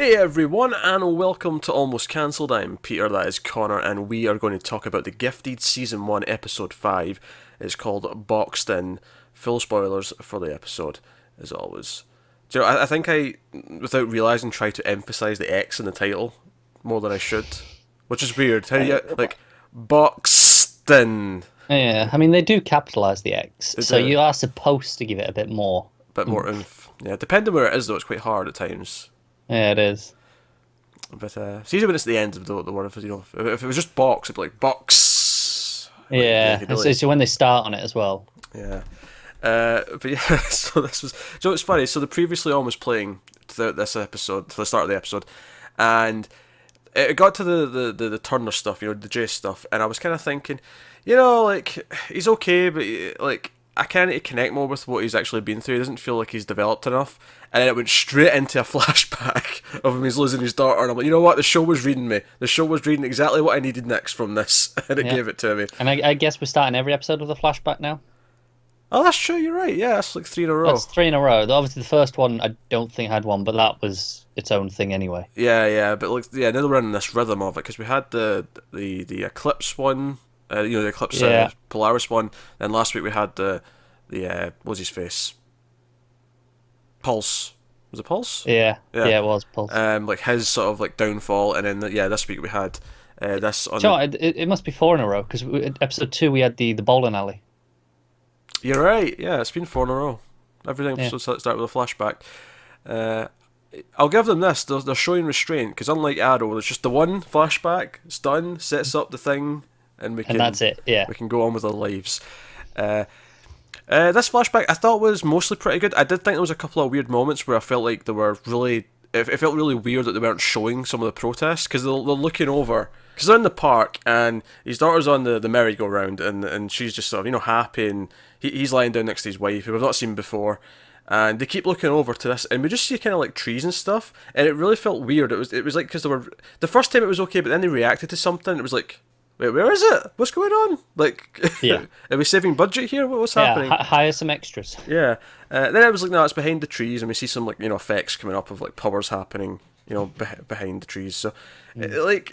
Hey everyone, and welcome to Almost Cancelled. I'm Peter, that is Connor, and we are going to talk about The Gifted Season 1, Episode 5. It's called Boxed In. Full spoilers for the episode, as always. Do you know, I think I, without realising, tried to emphasise the X in the title more than I should, which is weird. How do you, like, Boxed In? Yeah, I mean they do capitalize the X, They so do. you are supposed to give it a bit more Bit more oomph. oomph. Yeah, depending where it is, though, it's quite hard at times. Yeah, it is. But it's easy when it's the end of the word. If it was just box, it'd be like box. Like yeah, you Yeah, could and so, really so when they start on it as well. yeah. But yeah, so this was. So it's funny. So the previously on was playing throughout this episode, to the start of the episode, and it got to the Turner stuff, the Jace stuff, and I was kind of thinking, like he's okay, but like I can't connect more with what he's actually been through. He doesn't feel like he's developed enough. And then it went straight into a flashback of him he's losing his daughter, and I'm like, you know what? The show was reading me. The show was reading exactly what I needed next from this, and it Yeah, gave it to me. and I guess we're starting every episode with a flashback now. Oh, that's true. You're right. Yeah, that's like three in a row. That's three in a row. Obviously, the first one I don't think had one, but that was its own thing anyway. Yeah, but like, yeah, now we're in this rhythm of it because we had the Eclipse one, the Eclipse Yeah, Polaris one. Then last week we had the what's his face, Pulse. Was it Pulse? yeah, Yeah. yeah. It was Pulse. Like his sort of like downfall, and then yeah, this week we had this on So the. it must be four in a row because episode two we had the bowling alley. You're right. Yeah, it's been four in a row. Everything Yeah, episode start with a flashback. Uh, I'll give them this. They're showing restraint because unlike Arrow, there's just the one flashback. It's done. Sets up the thing, and we and can that's it. Yeah, we can go on with our lives. Uh, this flashback I thought was mostly pretty good. I did think there was a couple of weird moments where I felt like they were really. It felt really weird that they weren't showing some of the protests because they're looking over. Because they're in the park and his daughter's on the merry-go-round and she's just sort of happy, and he's lying down next to his wife who we've not seen before, and they keep looking over to this and we just see kind of like trees and stuff, and it really felt weird. It was like because they were the first time it was okay, but then they reacted to something. It was like, wait, where is it? What's going on? Like, yeah, are we saving budget here? What's yeah. happening? Hire some extras. Yeah. Then it was like, no, it's behind the trees, and we see some like effects coming up of like powers happening, behind the trees. So, like,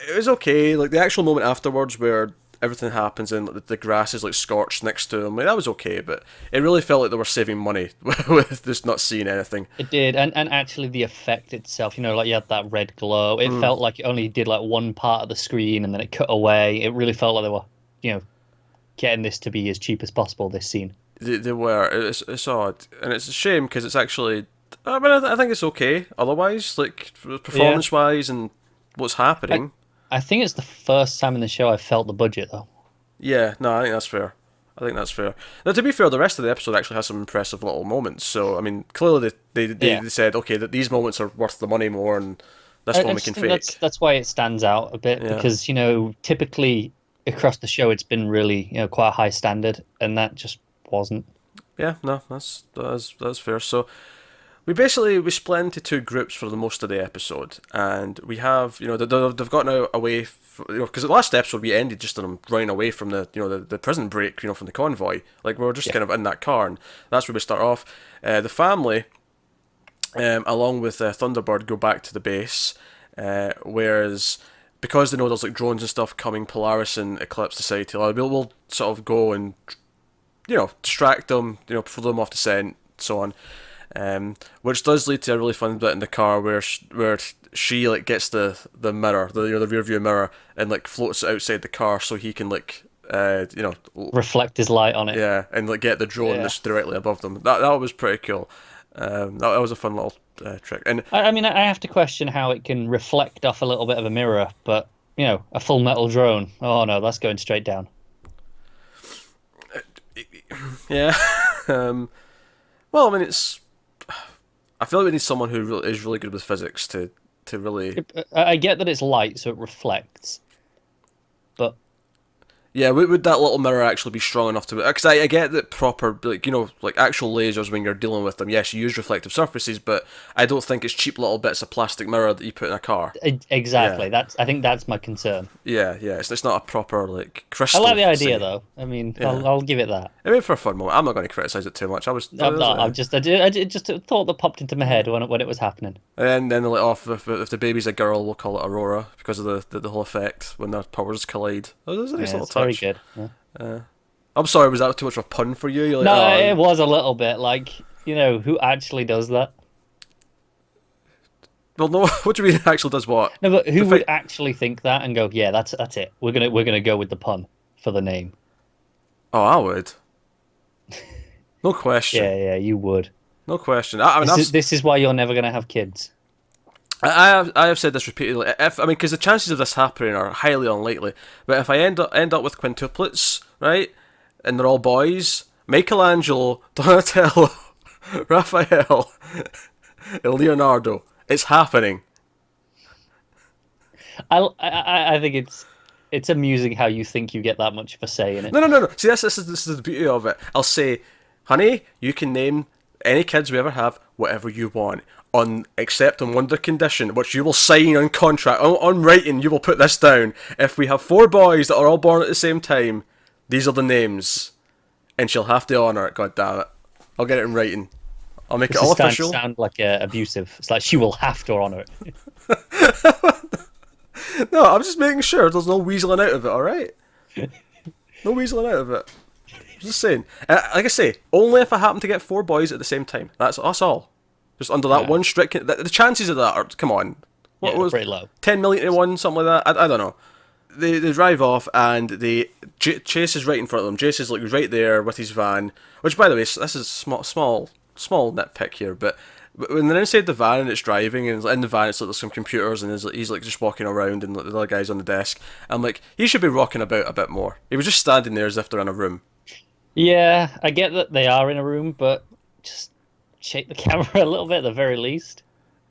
it was okay. Like the actual moment afterwards where everything happens and the grass is like scorched next to them, like that was okay. But it really felt like they were saving money with just not seeing anything. It did, and actually the effect itself, like you had that red glow. It felt like it only did like one part of the screen and then it cut away. It really felt like they were, getting this to be as cheap as possible, this scene. They were. It's odd, and it's a shame because it's actually. I mean, I think it's okay. Otherwise, like Yeah. performance wise and what's I, happening. I think it's the first time in the show I felt the budget though. Yeah, no, I think that's fair. I think that's fair. Now, to be fair, the rest of the episode actually has some impressive little moments. So, I mean, clearly Yeah. they said, okay, that these moments are worth the money more, and this I one we just can think fake. that's why it stands out a bit Yeah, because, typically across the show it's been really, quite a high standard and that just wasn't. yeah, no, that's fair. So, we split into two groups for the most of the episode, and we have they've gotten away because the last episode we ended just on them running away from the prison break from the convoy, like we were just Yeah. kind of in that car, and that's where we start off. The family, along with Thunderbird, go back to the base, whereas because they know there's like drones and stuff coming, Polaris and Eclipse decide to we'll sort of go and distract them, throw them off the scent, so on. Which does lead to a really fun bit in the car where she like gets the mirror, the rear view mirror, and like floats it outside the car so he can like Reflect his light on it. yeah, and like get the drone Yeah. that's directly above them. That was pretty cool. That was a fun little trick. And I mean, I have to question how it can reflect off a little bit of a mirror, but a full metal drone. Oh no, that's going straight down. yeah, um, well, I mean, I feel like we need someone who is really good with physics to really. I get that it's light, so it reflects, but Yeah, would that little mirror actually be strong enough to? Because I get that proper, like, like actual lasers when you're dealing with them. Yes, you use reflective surfaces, but I don't think it's cheap little bits of plastic mirror that you put in a car. Exactly. Yeah, I think that's my concern. yeah. It's not a proper like I crystal. like the idea, Say. though. I mean, Yeah, I'll give it that. I mean for a fun moment. I'm not going to criticize it too much. I was. I'm not. I just a thought that popped into my head when it was happening. And then like, off if the baby's a girl, we'll call it Aurora because of the whole effect when their powers collide. Oh, there's a nice Yeah, little it's very touch. good. Yeah. I'm sorry, was that too much of a pun for you? You're like, No, oh, it was a little bit like, who actually does that? well, no. What do you mean? Actually, does what? No, but who The would fi- actually think that and go, yeah, that's it. We're gonna go with the pun for the name. Oh, I would. No question. Yeah, you would. No question. I mean, This is why you're never gonna have kids. I have said this repeatedly. Because the chances of this happening are highly unlikely. But if I end up with quintuplets, right, and they're all boys, Michelangelo, Donatello, Raphael, and Leonardo, it's happening. I think it's amusing how you think you get that much of a say in it. No. See, this is the beauty of it. I'll say, honey, you can name any kids we ever have whatever you want, except on one condition, which you will sign on contract, on writing. You will put this down. If we have 4 boys that are all born at the same time, these are the names, and she'll have to honour it. God damn it! I'll get it in writing. I'll make This it all is starting official. to sound like abusive. It's like she will have to honor it. No, I'm just making sure there's no weaseling out of it. All right, no weaseling out of it. Just saying. Like I say, only if I happen to get 4 boys at the same time. That's us all. Just under that one strict. The chances of that are, come on. What was pretty low. 10 million to 1, something like that. I don't know. They drive off and Chase is right in front of them. Jace is like right there with his van. Which, by the way, this is small nitpick here, but when they're inside the van and it's driving, and in the van it's like there's some computers and he's like just walking around and the other guy's on the desk. I'm like, he should be rocking about a bit more. He was just standing there as if they're in a room. Yeah, I get that they are in a room, but just shake the camera a little bit at the very least.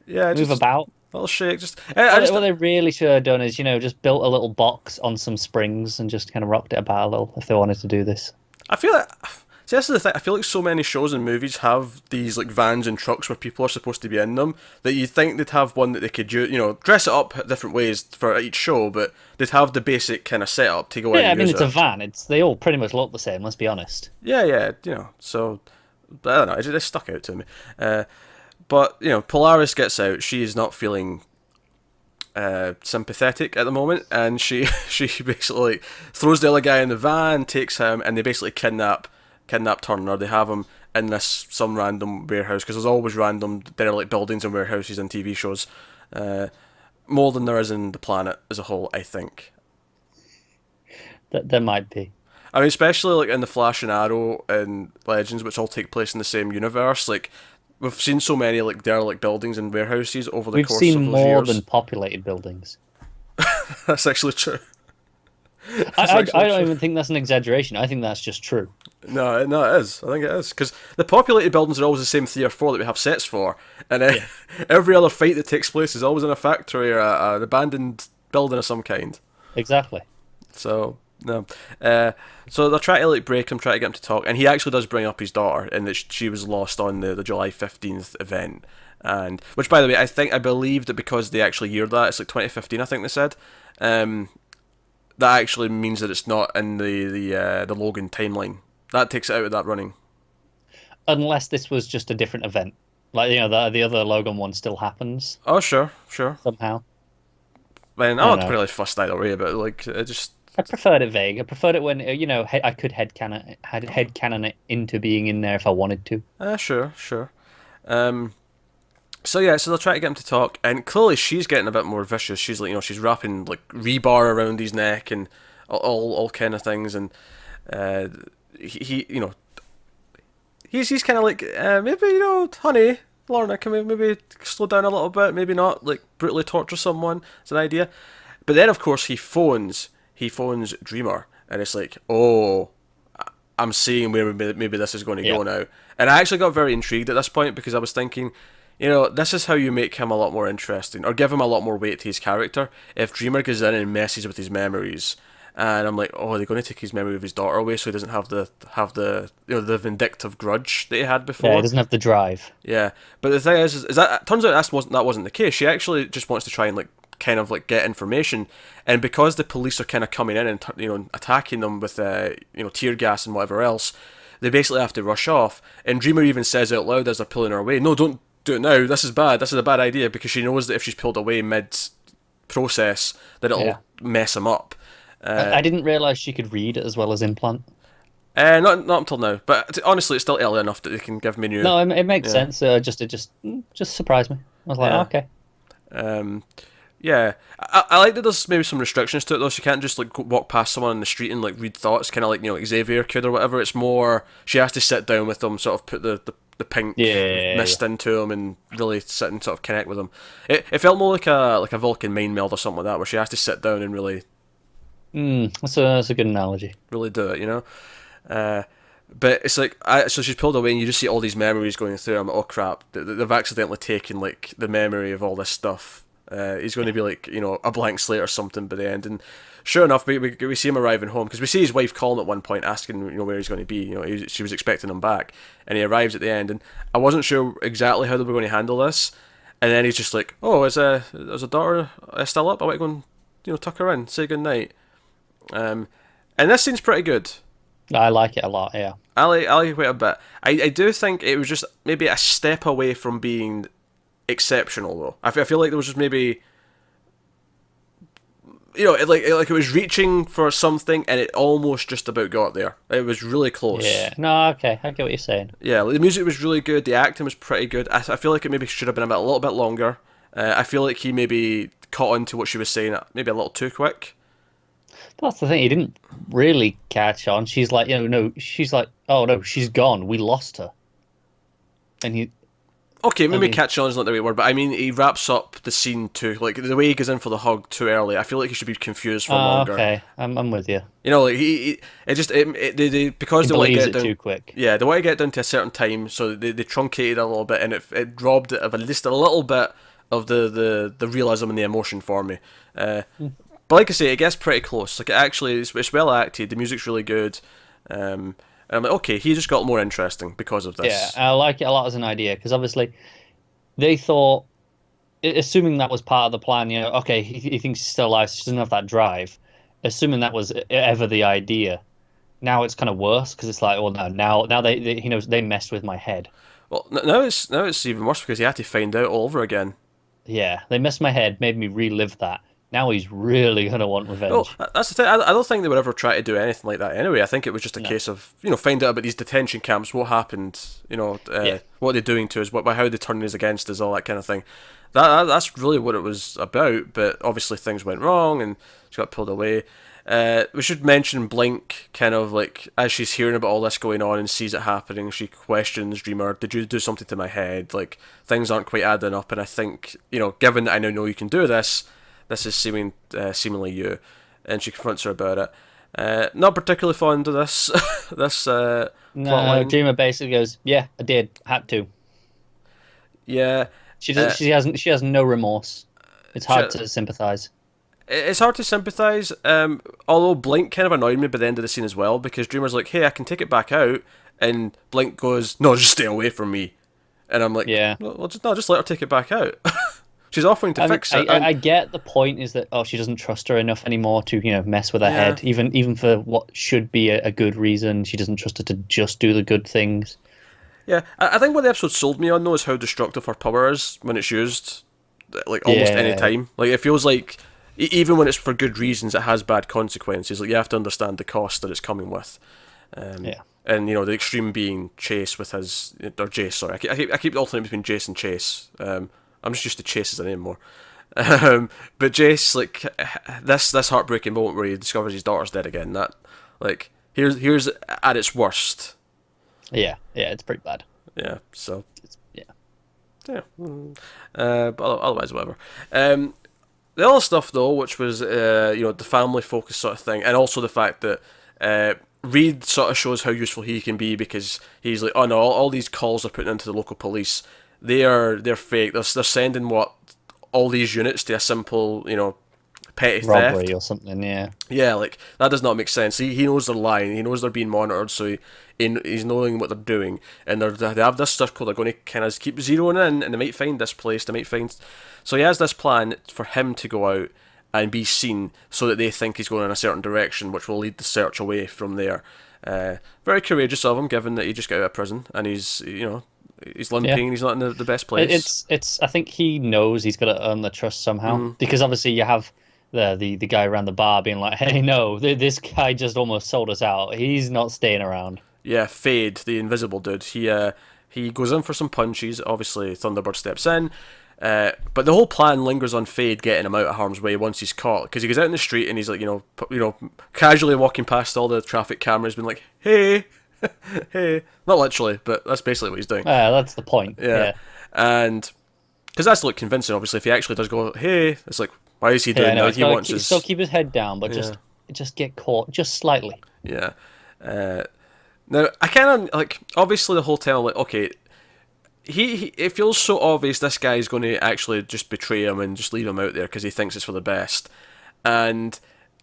Yeah, Move about. A little shake. Just What they really should have done is, just built a little box on some springs and just kind of rocked it about a little if they wanted to do this. I feel like, see, this is the thing. I feel like so many shows and movies have these like vans and trucks where people are supposed to be in them that you think they'd have one that they could dress it up different ways for each show, but they'd have the basic kind of setup to go in. Yeah, I mean, it's it. a van. They all pretty much look the same. Let's be honest. Yeah. So I don't know. It just stuck out to me. But Polaris gets out. She is not feeling sympathetic at the moment, and she basically throws the other guy in the van, takes him, and they basically kidnap Turner. They have him in some random warehouse, because there's always random derelict buildings and warehouses in TV shows, more than there is in the planet as a whole, I think. There might be. I mean, especially like in the Flash and Arrow and Legends, which all take place in the same universe. Like, we've seen so many like derelict buildings and warehouses over the course of those years. We've seen more than populated buildings. That's actually true. I don't even think that's an exaggeration. I think that's just true. No, it is. I think it is. Because the populated buildings are always the same 3 or 4 that we have sets for. And every other fight that takes place is always in a factory or an abandoned building of some kind. Exactly. So, no. So they're trying to like break him, try to get him to talk. And he actually does bring up his daughter, and that she was lost on the July 15th event. And which, by the way, I believe that because they actually yeared that, it's like 2015, I think they said. That actually means that it's not in the Logan timeline. That takes it out of that running. Unless this was just a different event. Like, the other Logan one still happens. Oh, sure. Somehow. I mean, I'm not really fussed either way, but like, it just... I preferred it vague. I preferred it when, I could headcanon it into being in there if I wanted to. Sure. So they'll try to get him to talk, and clearly she's getting a bit more vicious. She's like, she's wrapping like rebar around his neck and all kind of things, and he's kind of like, maybe, honey, Lorna, can we maybe slow down a little bit? Maybe not like brutally torture someone. It's an idea. But then of course he phones Dreamer, and it's like, oh, I'm seeing where maybe this is going to go now. And I actually got very intrigued at this point, because I was thinking, this is how you make him a lot more interesting, or give him a lot more weight to his character. If Dreamer goes in and messes with his memories, And I'm like, oh, they're going to take his memory of his daughter away, so he doesn't have the the vindictive grudge that he had Yeah, he before. doesn't have the drive. Yeah, but the thing is that it turns out that wasn't the case. She actually just wants to try and like kind of like get information, and because the police are kind of coming in and attacking them with tear gas and whatever else, they basically have to rush off. And Dreamer even says out loud as they're pulling her away, "No, don't do it now. This is bad. This is a bad idea," because she knows that if she's pulled away mid process, that it'll Yeah. mess him up. I didn't realize she could read as well as implant. Not until now, but honestly, it's still early enough that they can give me new. No, it makes Yeah. sense. Just surprised me. I was like, Yeah. oh, okay. Yeah, I like that there's maybe some restrictions to it though. So you can't just like walk past someone in the street and like read thoughts, kind of like Xavier could or whatever. It's more she has to sit down with them, sort of put the pink mist into them, and really sit and sort of connect with them. It felt more like a Vulcan mind meld or something like that, where she has to sit down and really That's a good analogy. really do it, But it's like, so she's pulled away, and you just see all these memories going through. I'm like, oh crap, they've accidentally taken like the memory of all this stuff. He's going to be like, a blank slate or something by the end. And sure enough, we see him arriving home, because we see his wife call him at one point, asking where he's going to be. She was expecting him back, and he arrives at the end. And I wasn't sure exactly how they were going to handle this. And then he's just like, oh, is a daughter still up? I want to go and tuck her in, say good night. And this scene's pretty good. I like it a lot. Yeah. I like it quite a bit. I do think it was just maybe a step away from being exceptional, though. I feel like there was just maybe, it was reaching for something, and it almost just about got there. It was really close. Yeah. No. Okay. I get what you're saying. Yeah, the music was really good. The acting was pretty good. I feel like it maybe should have been a little bit longer. I feel like he maybe caught on to what she was saying maybe a little too quick. That's the thing. He didn't really catch on. She's like, no. She's like, oh no, she's gone. We lost her. And he. Okay, maybe catch on is not the right word, but I mean, he wraps up the scene too, like the way he goes in for the hug too early. I feel like he should be confused for longer. Okay, I'm with you. Like because He they want to believes get it down too quick. Yeah, they want to get down to a certain time, so they truncated it a little bit, and it robbed it of at least a little bit of the realism and the emotion for me. But like I say, it gets pretty close. Like it's well acted. The music's really good. And I'm like, okay, he just got more interesting because of this. Yeah, I like it a lot as an idea, because obviously they thought, assuming that was part of the plan, okay, he thinks she's still alive, so she doesn't have that drive. Assuming that was ever the idea, now it's kind of worse, because it's like, well, no, now they messed with my head. Well, now it's even worse because he had to find out all over again. Yeah, they messed my head, made me relive that. Now he's really gonna want revenge. Well, that's the thing. I don't think they would ever try to do anything like that anyway. I think it was just a case of find out about these detention camps, what happened, what they're doing to us, how they turning us against us, all that kind of thing. That's really what it was about. But obviously things went wrong and she got pulled away. We should mention Blink, kind of like as she's hearing about all this going on and sees it happening, she questions Dreamer, did you do something to my head? Like, things aren't quite adding up, and I think, given that I now know you can do this is seemingly you. And she confronts her about it. Not particularly fond of this No, plotline. Dreamer basically goes, yeah, I did, had to. Yeah. She has no remorse. It's hard to sympathize. It's hard to sympathise, although Blink kind of annoyed me by the end of the scene as well, because Dreamer's like, hey, I can take it back out, and Blink goes, no, just stay away from me. And I'm like, yeah, well, just let her take it back out. She's offering to fix it. I get the point is that, she doesn't trust her enough anymore to, mess with her head, even for what should be a good reason. She doesn't trust her to just do the good things. Yeah, I think what the episode sold me on, though, is how destructive her power is when it's used, like, almost any time. Like, it feels like, even when it's for good reasons, it has bad consequences. Like, you have to understand the cost that it's coming with. And, the extreme being Chase with his... Or Jace, sorry. I keep alternating between Jace and Chase. I'm just used to Chase as a name more. But Jace, like, this heartbreaking moment where he discovers his daughter's dead again, that, like, here's at its worst. Yeah, it's pretty bad. Yeah, so... Yeah. But otherwise, whatever. The other stuff, though, which was, the family-focused sort of thing, and also the fact that Reed sort of shows how useful he can be, because he's like, oh no, all these calls they're putting into the local police, they're fake. They're sending all these units to a simple, petty robbery theft or something. Yeah. Yeah, like that does not make sense. He knows they're lying. He knows they're being monitored, so he's knowing what they're doing, and they have this circle. They're going to kind of keep zeroing in, and they might find this place. They might find. So he has this plan for him to go out and be seen, so that they think he's going in a certain direction, which will lead the search away from there. Very courageous of him, given that he just got out of prison and he's he's limping. Yeah. And he's not in the best place. It's. I think he knows he's got to earn the trust somehow, because obviously you have the guy around the bar being like, "Hey, no, this guy just almost sold us out. He's not staying around." Yeah, Fade, the invisible dude. He goes in for some punches. Obviously, Thunderbird steps in. But the whole plan lingers on Fade getting him out of harm's way once he's caught, because he goes out in the street and he's like, casually walking past all the traffic cameras, being like, "Hey, hey," not literally, but that's basically what he's doing. That's the point. Yeah. And because that's like convincing. Obviously, if he actually does go, "Hey," it's like, why is he doing that? He wants his. Still keep his head down, but just get caught just slightly. Yeah. Now I kind of like, obviously the whole time I'm like, okay. It feels so obvious this guy's going to actually just betray him and just leave him out there because he thinks it's for the best. And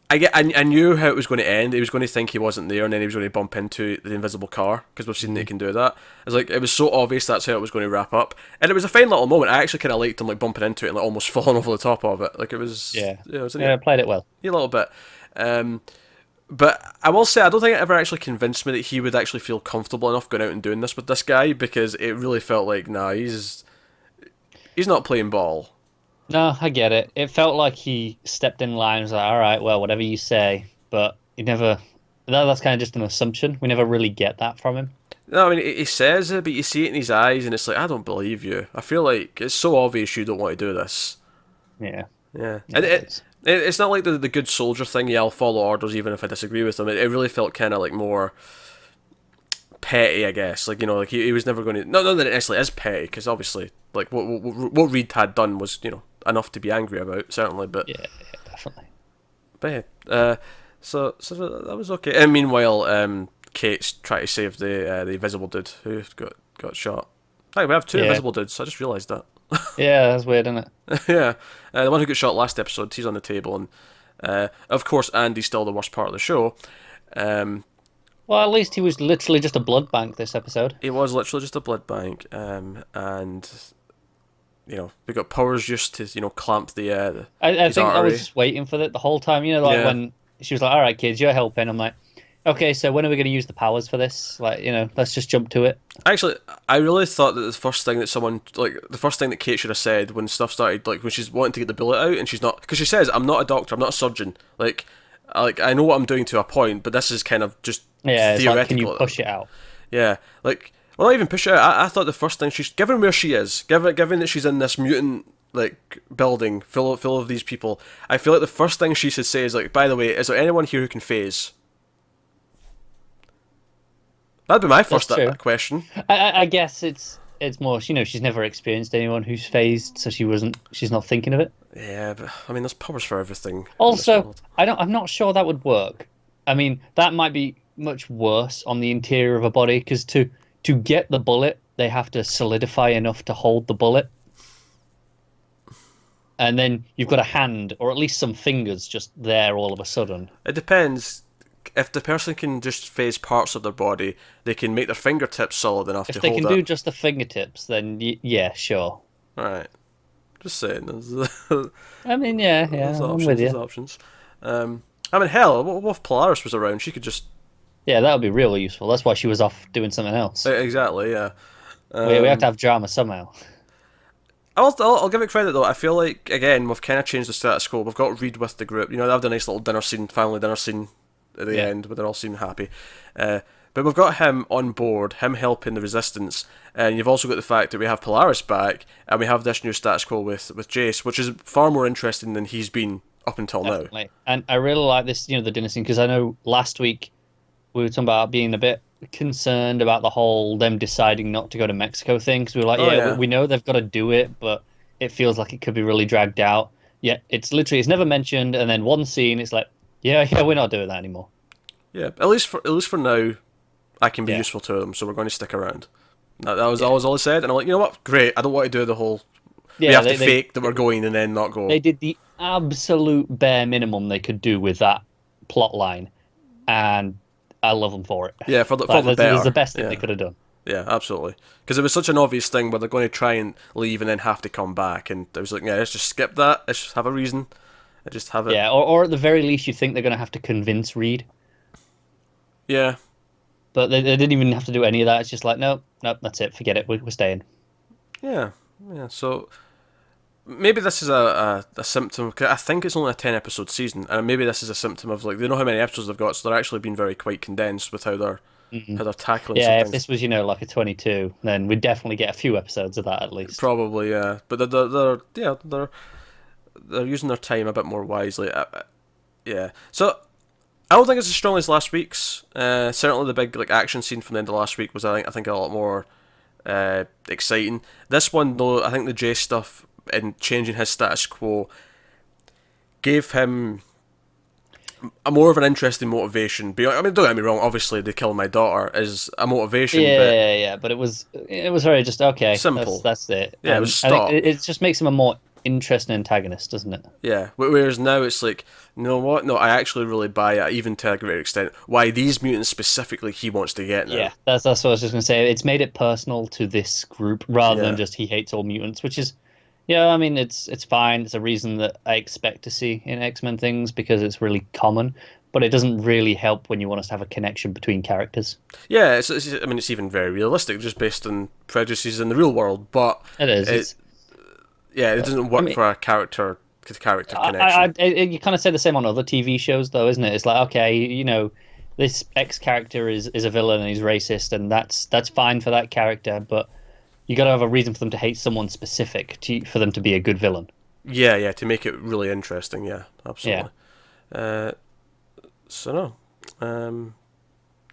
I knew how it was going to end. He was going to think he wasn't there, and then he was going to bump into the invisible car, because we've seen that he can do that. It was so obvious that's how it was going to wrap up, and it was a fine little moment. I actually kind of liked him like bumping into it and like almost falling over the top of it. Like it was Played it well. A little bit. But I will say, I don't think it ever actually convinced me that he would actually feel comfortable enough going out and doing this with this guy, because it really felt like, nah, he's not playing ball. No, I get it. It felt like he stepped in line and was like, all right, well, whatever you say, but he never... That's kind of just an assumption. We never really get that from him. No, I mean, he says it, but you see it in his eyes, and it's like, I don't believe you. I feel like it's so obvious you don't want to do this. Yeah. Yeah. And it's not like the good soldier thing, yeah, I'll follow orders even if I disagree with them. It really felt kind of like more petty, I guess. Like, like he was never going to... Not that it necessarily is petty, because obviously, like, what Reed had done was, enough to be angry about, certainly, but... Yeah, definitely. But yeah, so that was okay. And meanwhile, Kate's trying to save the invisible dude who got shot. Hey, we have two invisible dudes, I just realised that. Yeah, that's weird, isn't it? Yeah. The one who got shot last episode, he's on the table, and of course Andy's still the worst part of the show. Well, at least he was literally just a blood bank this episode. He was literally just a blood bank, and we got powers used to clamp the I think artery. I was just waiting for that the whole time. When she was like, "All right, kids, you're helping." I'm like, "Okay, so when are we going to use the powers for this? Like, let's just jump to it." Actually, I really thought that the first thing that Kate should have said when stuff started, like when she's wanting to get the bullet out and she's not, because she says, "I'm not a doctor, I'm not a surgeon. Like I know what I'm doing to a point, but this is kind of just theoretical." Like, can you push it out? Yeah, like, well, not even push it out. I thought the first thing given where she is, given that she's in this mutant like building full of these people, I feel like the first thing she should say is like, "By the way, is there anyone here who can phase?" That'd be my first question. I guess it's more, she's never experienced anyone who's phased, so she's not thinking of it. Yeah, but I mean, there's powers for everything. Also, I'm not sure that would work. I mean, that might be much worse on the interior of a body, because to get the bullet, they have to solidify enough to hold the bullet. And then you've got a hand, or at least some fingers, just there all of a sudden. It depends. If the person can just phase parts of their body, they can make their fingertips solid enough to hold it. If they can do just the fingertips, then yeah, sure. Alright. Just saying. I mean, yeah, I'm with you. There's options. I mean, hell, what if Polaris was around? She could just... Yeah, that would be really useful. That's why she was off doing something else. Exactly, yeah. We have to have drama somehow. I'll give it credit, though. I feel like, again, we've kind of changed the status quo. We've got Reed with the group. They have the nice little family dinner scene at the end, but they're all seem happy. But we've got him on board, him helping the resistance, and you've also got the fact that we have Polaris back, and we have this new status quo with Jace, which is far more interesting than he's been up until Definitely. now. And I really like this, the dinner scene, because I know last week we were talking about being a bit concerned about the whole them deciding not to go to Mexico thing, because we were like, we know they've got to do it, but it feels like it could be really dragged out. Yet it's never mentioned, and then one scene, it's like, yeah, we're not doing that anymore. Yeah, at least for now, I can be useful to them, so we're going to stick around. That was always all I said, and I'm like, you know what? Great. I don't want to do the whole we Yeah, have to fake that we're going and then not go. they did the absolute bare minimum they could do with that plot line, and I love them for it. Yeah, for the Like, better. that's the best thing Yeah. they could have done. Yeah, absolutely. Because it was such an obvious thing where they're going to try and leave and then have to come back, and I was like, yeah, let's just skip that. Let's just have a reason. I just have it. Yeah, or at the very least, you think they're going to have to convince Reed, Yeah. but they didn't even have to do any of that. It's just like, nope, that's it. Forget it. We're staying. Yeah. Yeah. So maybe this is a symptom. 'Cause I think it's only a 10-episode season, and maybe this is a symptom of like they know how many episodes they've got, so they're actually being very quite condensed with how they're tackling. Yeah, some if things. this was, like a 22, then we'd definitely get a few episodes of that at least. Probably, yeah. But they're using their time a bit more wisely. Yeah. So I don't think it's as strong as last week's. Certainly, the big like action scene from the end of last week was I think a lot more exciting. This one though, I think the Jace stuff and changing his status quo gave him a more of an interesting motivation. I mean, don't get me wrong. Obviously, they kill my daughter is a motivation. Yeah, but it was very just okay. Simple. That's it. Yeah, it was stop. I think it just makes him a more interesting antagonist, doesn't it? Yeah. Whereas now it's like, you know what? No, I actually really buy it, even to a great extent. Why these mutants specifically he wants to get now. Yeah, that's what I was just gonna say. It's made it personal to this group rather Yeah. than just he hates all mutants, which is, yeah, I mean it's fine. It's a reason that I expect to see in X-Men things because it's really common, but it doesn't really help when you want us to have a connection between characters. Yeah. I mean, it's even very realistic, just based on prejudices in the real world. But It is. it doesn't work for a character connection. You kind of say the same on other TV shows, though, isn't it? It's like, okay, this X character is a villain and he's racist, and that's fine for that character, but you got to have a reason for them to hate someone specific for them to be a good villain. Yeah, to make it really interesting. Yeah, absolutely. Yeah. So no,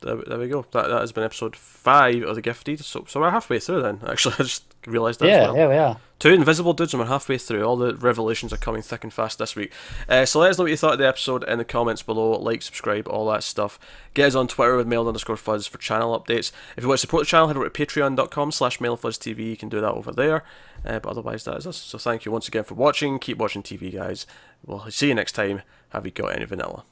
there we go. That has been episode 5 of The Gifted. So we're halfway through then. Actually, I just realised that. Yeah, as well. yeah, we are. 2 invisible dudes, and we're halfway through. All the revelations are coming thick and fast this week. So let us know what you thought of the episode in the comments below. Like, subscribe, all that stuff. Get us on Twitter with mail_fuzz for channel updates. If you want to support the channel, head over to patreon.com/mailfuzztv. You can do that over there. But otherwise, that is us. So thank you once again for watching. Keep watching TV, guys. We'll see you next time. Have you got any vanilla?